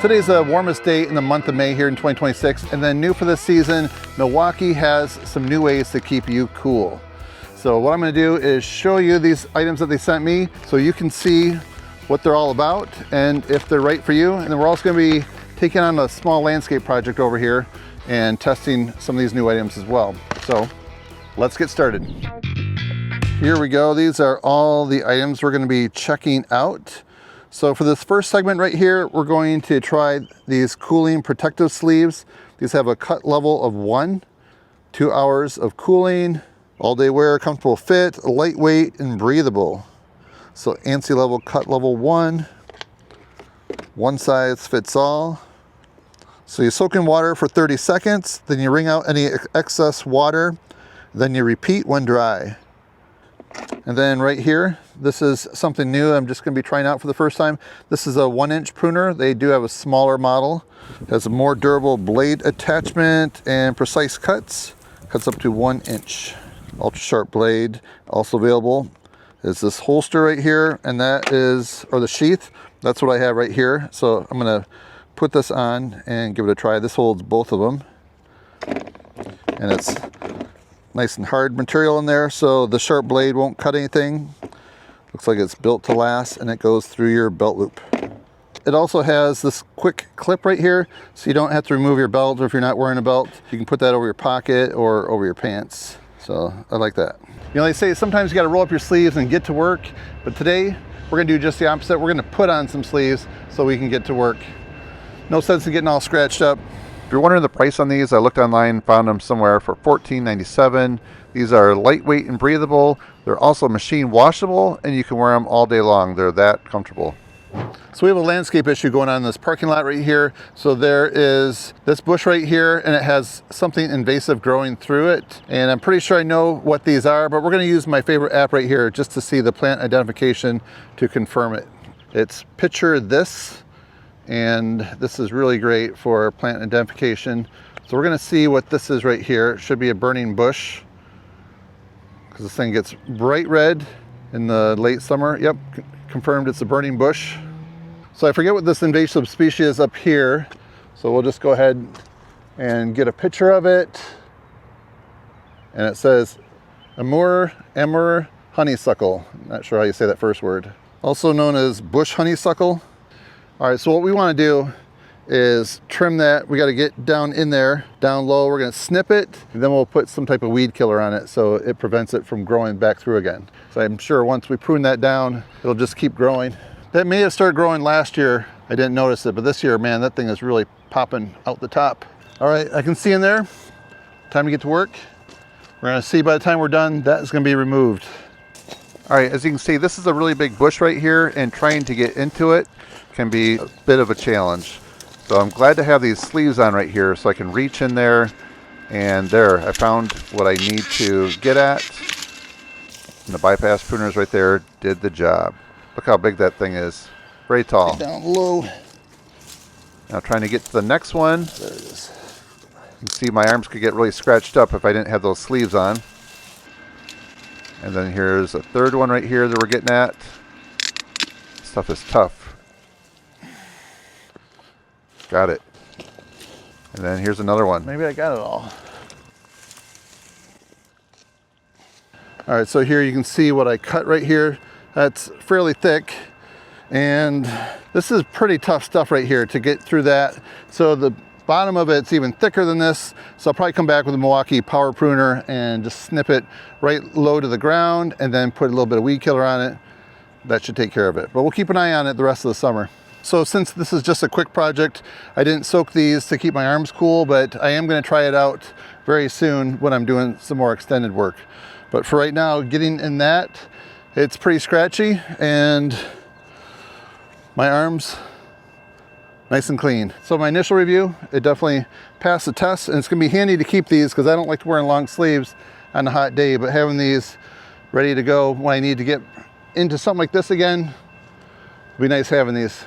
Today's the warmest day in the month of May here in 2026, and then new for this season, Milwaukee has some new ways to keep you cool. So what I'm going to do is show you these items that they sent me so you can see what they're all about and if they're right for you. And then we're also going to be taking on a small landscape project over here and testing some of these new items as well. So let's get started. Here we go. These are all the items we're going to be checking out. So for this first segment right here, we're going to try these cooling protective sleeves. These have a cut level of 1, 2 hours of cooling, all day wear, comfortable fit, lightweight and breathable. So ANSI level, cut level 1, one size fits all. So you soak in water for 30 seconds, then you wring out any excess water, then you repeat when dry. And then right here, this is something new I'm just going to be trying out for the first time. This is a 1-inch pruner. They do have a smaller model. It has a more durable blade attachment and precise cuts. Cuts up to 1 inch. Ultra sharp blade. Also available is this holster right here, and that is, or the sheath. That's what I have right here. So I'm going to put this on and give it a try. This holds both of them. And it's nice and hard material in there, so the sharp blade won't cut anything. Looks like it's built to last, and it goes through your belt loop. It also has this quick clip right here, so you don't have to remove your belt, or if you're not wearing a belt, you can put that over your pocket or over your pants. So I like that. You know, they say sometimes you got to roll up your sleeves and get to work, but today we're going to do just the opposite. We're going to put on some sleeves so we can get to work. No sense in getting all scratched up. If you're wondering the price on these, I looked online, found them somewhere for $14.97. These are lightweight and breathable. They're also machine washable, and you can wear them all day long. They're that comfortable. So we have a landscape issue going on in this parking lot right here. So there is this bush right here, and it has something invasive growing through it. And I'm pretty sure I know what these are, but we're going to use my favorite app right here just to see the plant identification to confirm it. It's Picture This. And this is really great for plant identification. So we're going to see what this is right here. It should be a burning bush, because this thing gets bright red in the late summer. Yep, confirmed it's a burning bush. So I forget what this invasive species is up here. So we'll just go ahead and get a picture of it. And it says Amur honeysuckle. Not sure how you say that first word. Also known as bush honeysuckle. All right, so what we want to do is trim that. We got to get down in there, down low. We're going to snip it, and then we'll put some type of weed killer on it so it prevents it from growing back through again. So I'm sure once we prune that down, it'll just keep growing. That may have started growing last year. I didn't notice it, but this year, man, that thing is really popping out the top. All right, I can see in there. Time to get to work. We're going to see by the time we're done, that is going to be removed. All right, as you can see, this is a really big bush right here, and trying to get into it can be a bit of a challenge. So I'm glad to have these sleeves on right here so I can reach in there, and there, I found what I need to get at. And the bypass pruners right there did the job. Look how big that thing is. Very tall. Get down low. Now trying to get to the next one. There it is. You can see my arms could get really scratched up if I didn't have those sleeves on. And then here's a third one right here that we're getting at. This stuff is tough. Got it. And then here's another one. Maybe I got it all. All right, so here you can see what I cut right here. That's fairly thick. And this is pretty tough stuff right here to get through that. So the bottom of it's even thicker than this. So I'll probably come back with a Milwaukee power pruner and just snip it right low to the ground and then put a little bit of weed killer on it. That should take care of it. But we'll keep an eye on it the rest of the summer. So since this is just a quick project, I didn't soak these to keep my arms cool, but I am going to try it out very soon when I'm doing some more extended work. But for right now, getting in that, it's pretty scratchy, and my arms nice and clean. So my initial review, it definitely passed the test, and it's going to be handy to keep these because I don't like wearing long sleeves on a hot day, but having these ready to go when I need to get into something like this again, it'll be nice having these.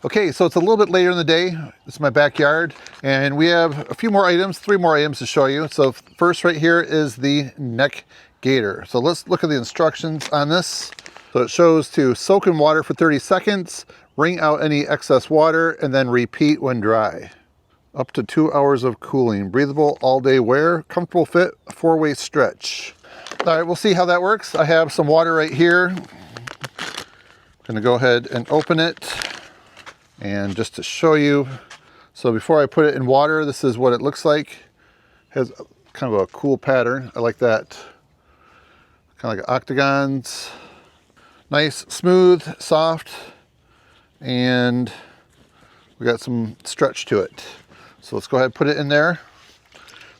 Okay, so it's a little bit later in the day. This is my backyard, and we have a few more items, 3 more items to show you. So first right here is the neck gator. So let's look at the instructions on this. So it shows to soak in water for 30 seconds, wring out any excess water, and then repeat when dry. Up to 2 hours of cooling. Breathable all-day wear. Comfortable fit. 4-way stretch. All right, we'll see how that works. I have some water right here. I'm going to go ahead and open it. And just to show you, so before I put it in water, this is what it looks like. It has kind of a cool pattern. I like that. Kind of like octagons. Nice, smooth, soft, and we got some stretch to it. So let's go ahead and put it in there.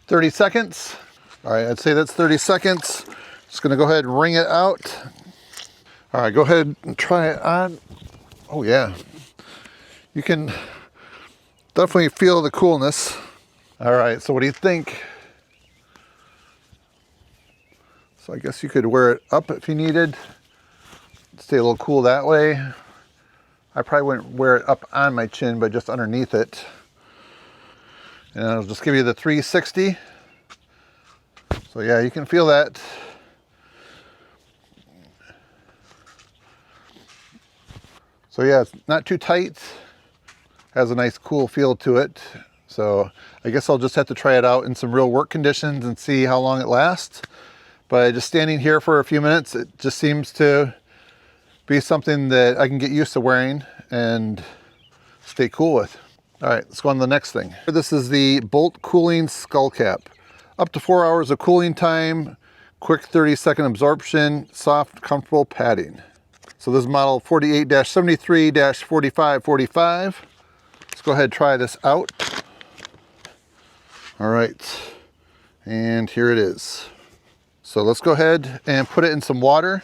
30 seconds. All right, I'd say that's 30 seconds. Just gonna go ahead and wring it out. All right, go ahead and try it on. Oh yeah. You can definitely feel the coolness. All right, so what do you think? So I guess you could wear it up if you needed. Stay a little cool that way. I probably wouldn't wear it up on my chin, but just underneath it. And I'll just give you the 360. So yeah, you can feel that. So yeah, it's not too tight. Has a nice cool feel to it. So I guess I'll just have to try it out in some real work conditions and see how long it lasts. But just standing here for a few minutes, it just seems to be something that I can get used to wearing and stay cool with. All right, let's go on to the next thing. This is the Bolt Cooling Skull Cap. Up to 4 hours of cooling time, quick 30-second absorption, soft, comfortable padding. So this is model 48-73-4545. Let's go ahead and try this out. All right, and here it is. So let's go ahead and put it in some water.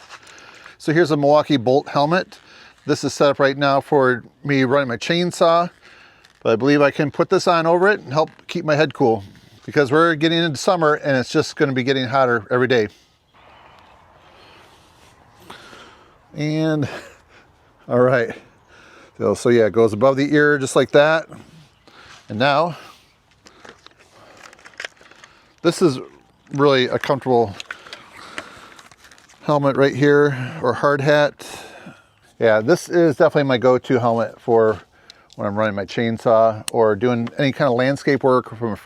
So here's a Milwaukee Bolt helmet. This is set up right now for me running my chainsaw. But I believe I can put this on over it and help keep my head cool, because we're getting into summer and it's just going to be getting hotter every day. And all right, so yeah, it goes above the ear just like that. And now this is really a comfortable helmet right here, or hard hat. Yeah, this is definitely my go-to helmet for when I'm running my chainsaw or doing any kind of landscape work, from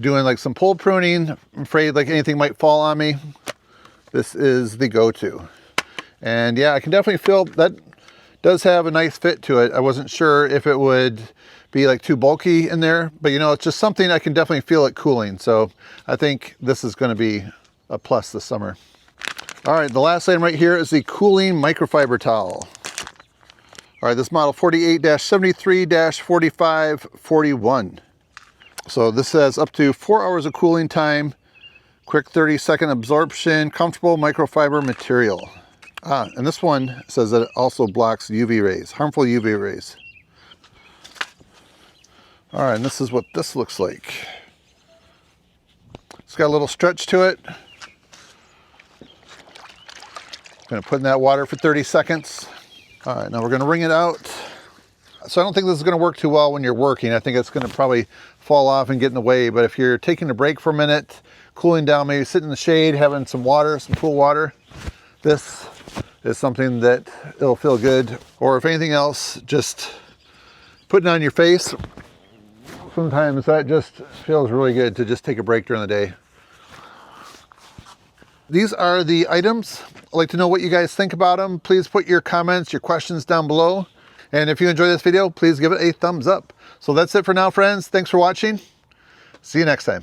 doing like some pole pruning. I'm afraid like anything might fall on me. This is the go-to. And yeah, I can definitely feel that does have a nice fit to it. I wasn't sure if it would be like too bulky in there, but you know, it's just something I can definitely feel it cooling. So I think this is going to be a plus this summer. All right, the last item right here is the cooling microfiber towel. All right, this model 48-73-4541. So this says up to 4 hours of cooling time, quick 30-second absorption, comfortable microfiber material. And this one says that it also blocks UV rays, harmful UV rays. All right, and this is what this looks like. It's got a little stretch to it. Gonna put in that water for 30 seconds. All right, now we're gonna wring it out. So I don't think this is gonna work too well when you're working. I think it's gonna probably fall off and get in the way, but if you're taking a break for a minute, cooling down, maybe sitting in the shade, having some water, some cool water, this is something that it'll feel good. Or if anything else, just putting it on your face. Sometimes that just feels really good to just take a break during the day. These are the items. I'd like to know what you guys think about them. Please put your comments, your questions down below. And if you enjoyed this video, please give it a thumbs up. So that's it for now, friends. Thanks for watching. See you next time.